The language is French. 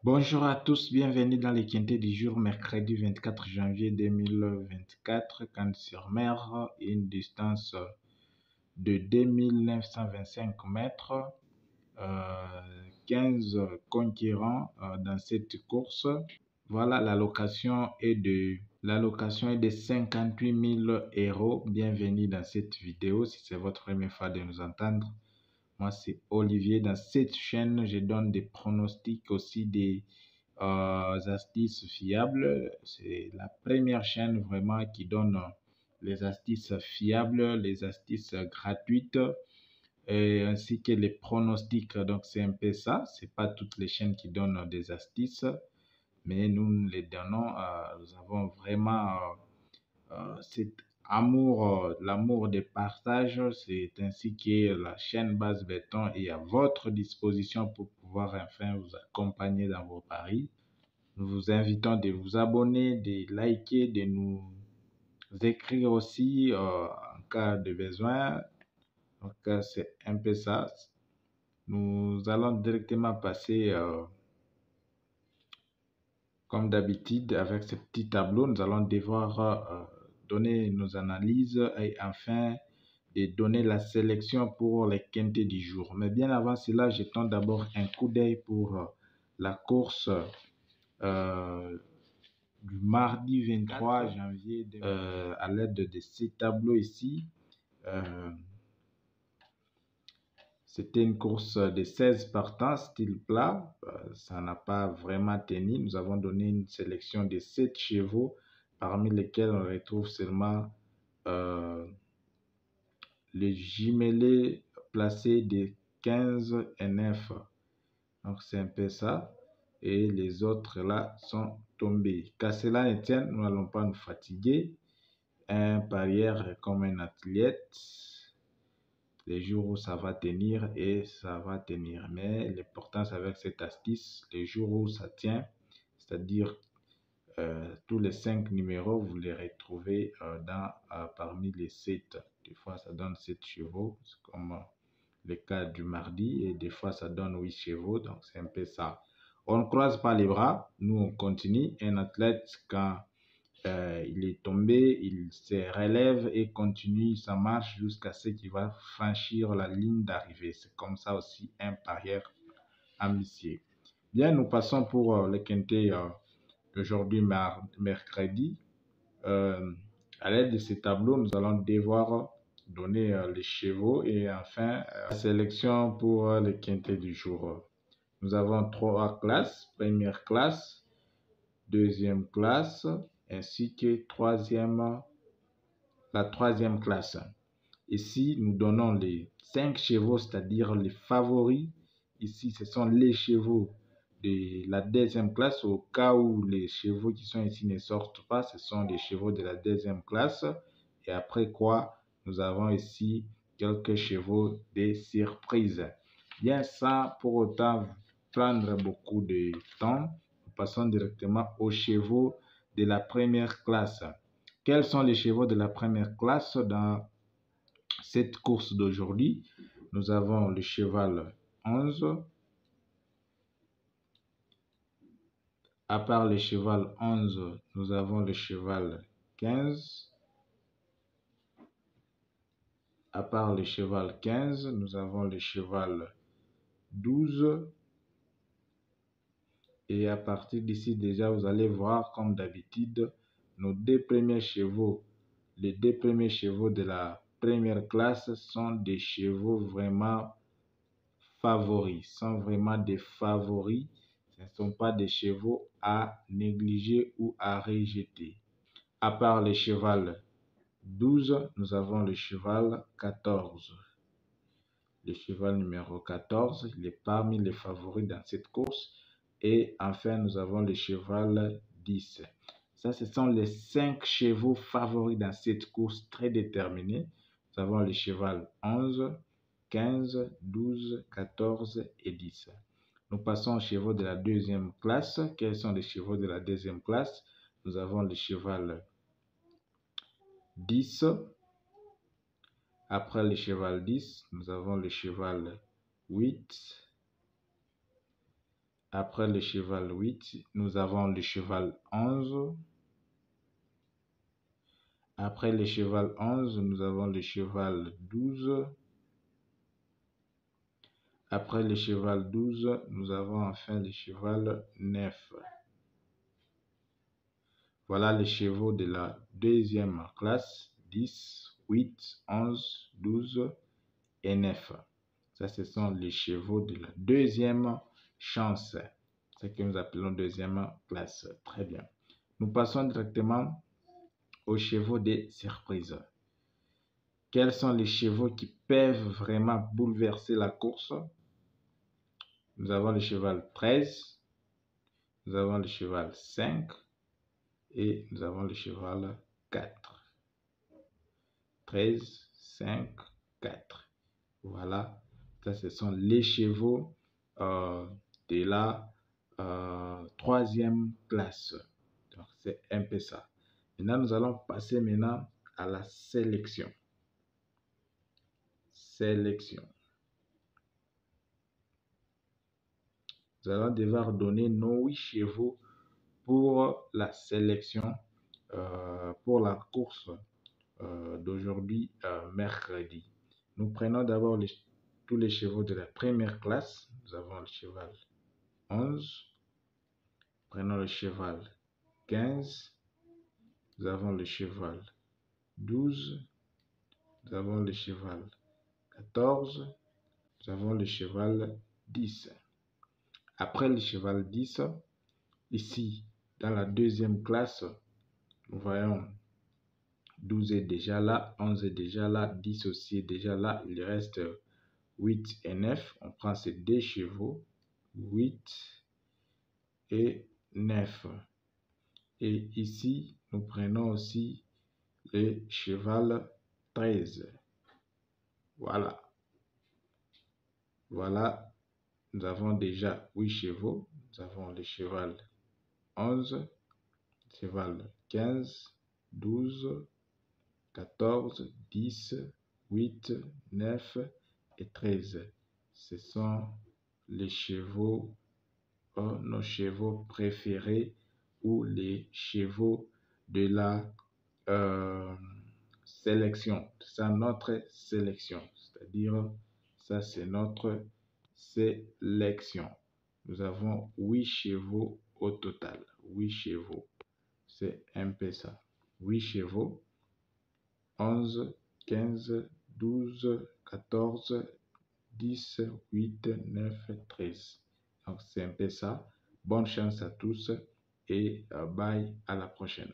Bonjour à tous, bienvenue dans les quintés du jour, mercredi 24 janvier 2024, Cannes-sur-Mer, une distance de 2925 mètres, 15 concurrents dans cette course. Voilà, l'allocation est de 58 000 euros. Bienvenue dans cette vidéo, si c'est votre première fois de nous entendre. Moi, c'est Olivier. Dans cette chaîne, je donne des pronostics, aussi des astuces fiables. C'est la première chaîne vraiment qui donne les astuces fiables, les astuces gratuites, ainsi que les pronostics. Donc, c'est un peu ça. C'est pas toutes les chaînes qui donnent des astuces, mais nous les donnons. Nous avons vraiment cet amour, l'amour des partages. C'est ainsi que la chaîne Base Béton est à votre disposition pour pouvoir enfin vous accompagner dans vos paris. Nous vous invitons de vous abonner, de liker, de nous écrire aussi en cas de besoin. Donc, c'est un peu ça. Nous allons directement passer, comme d'habitude, avec ce petit tableau. Nous allons devoir donner nos analyses et enfin de donner la sélection pour les quintés du jour. Mais bien avant cela, jetons d'abord un coup d'œil pour la course du mardi 23 janvier à l'aide de ces tableaux ici. C'était une course de 16 partants, style plat. Ça n'a pas vraiment tenu. Nous avons donné une sélection de 7 chevaux, parmi lesquels on retrouve seulement les jumelés placés de 15 et 9. Donc, c'est un peu ça. Et les autres là sont tombés. Qu'à cela ne tienne, nous n'allons pas nous fatiguer. Un parieur comme un athlète. Les jours où ça va tenir et ça va tenir. Mais l'importance avec cette astuce, les jours où ça tient, c'est-à-dire tous les 5 numéros, vous les retrouvez parmi les 7. Des fois, ça donne 7 chevaux, comme le cas du mardi, et des fois, ça donne 8 chevaux. Donc, c'est un peu ça. On ne croise pas les bras, nous, on continue. Un athlète, quand il est tombé, il se relève et continue sa marche jusqu'à ce qu'il va franchir la ligne d'arrivée. C'est comme ça aussi un parieur ambitieux. Bien, nous passons pour le quintet aujourd'hui, mercredi. À l'aide de ces tableaux, nous allons devoir donner les chevaux et enfin la sélection pour le quintet du jour. Nous avons 3 classes. Première classe, deuxième classe, ainsi que la troisième classe. Ici, nous donnons les 5 chevaux, c'est-à-dire les favoris. Ici, ce sont les chevaux de la deuxième classe. Au cas où les chevaux qui sont ici ne sortent pas, ce sont les chevaux de la deuxième classe. Et après quoi, nous avons ici quelques chevaux de surprise. Bien, sans pour autant prendre beaucoup de temps, nous passons directement aux chevaux de la première classe. Quels sont les chevaux de la première classe dans cette course d'aujourd'hui? Nous avons le cheval 11. À part le cheval 11, nous avons le cheval 15. À part le cheval 15, nous avons le cheval 12. Et à partir d'ici, déjà, vous allez voir, comme d'habitude, nos 2 premiers chevaux. Les 2 premiers chevaux de la première classe sont des chevaux vraiment favoris. Sont vraiment des favoris. Ce ne sont pas des chevaux à négliger ou à rejeter. À part le cheval 12, nous avons le cheval 14. Le cheval numéro 14, il est parmi les favoris dans cette course. Et enfin, nous avons le cheval 10. Ça, ce sont les 5 chevaux favoris dans cette course très déterminée. Nous avons le cheval 11, 15, 12, 14 et 10. Nous passons aux chevaux de la deuxième classe. Quels sont les chevaux de la deuxième classe? Nous avons le cheval 10. Après le cheval 10, nous avons le cheval 8. Après le cheval 8, nous avons le cheval 11. Après le cheval 11, nous avons le cheval 12. Après le cheval 12, nous avons enfin le cheval 9. Voilà les chevaux de la deuxième classe, 10, 8, 11, 12 et 9. Ça, ce sont les chevaux de la deuxième chance, ce que nous appelons deuxième classe. Très bien. Nous passons directement aux chevaux des surprises. Quels sont les chevaux qui peuvent vraiment bouleverser la course? Nous avons le cheval 13, nous avons le cheval 5 et nous avons le cheval 4. 13, 5, 4. Voilà, ça ce sont les chevaux de la troisième classe. Donc c'est un peu ça. Maintenant, nous allons passer maintenant à la sélection. Sélection. Nous allons devoir donner nos 8 chevaux pour la sélection, pour la course d'aujourd'hui, mercredi. Nous prenons d'abord tous les chevaux de la première classe. Nous avons le cheval 11. Prenons le cheval 15. Nous avons le cheval 12. Nous avons le cheval 14. Nous avons le cheval 10. Après le cheval 10, ici, dans la deuxième classe, nous voyons 12 est déjà là, 11 est déjà là, 10 aussi est déjà là. Il reste 8 et 9. On prend ces deux chevaux, 8 et 9. Et ici, nous prenons aussi le cheval 13. Voilà. Voilà. Nous avons déjà 8 chevaux. Nous avons le cheval 11, cheval 15, 12, 14, 10, 8, 9 et 13. Ce sont les chevaux, nos chevaux préférés ou les chevaux de la sélection. C'est notre sélection. C'est-à-dire, ça c'est notre sélection. Nous avons 8 chevaux au total. 8 chevaux. C'est un peu ça. 8 chevaux. 11, 15, 12, 14, 10, 8, 9, 13. Donc c'est un peu ça. Bonne chance à tous et bye, à la prochaine.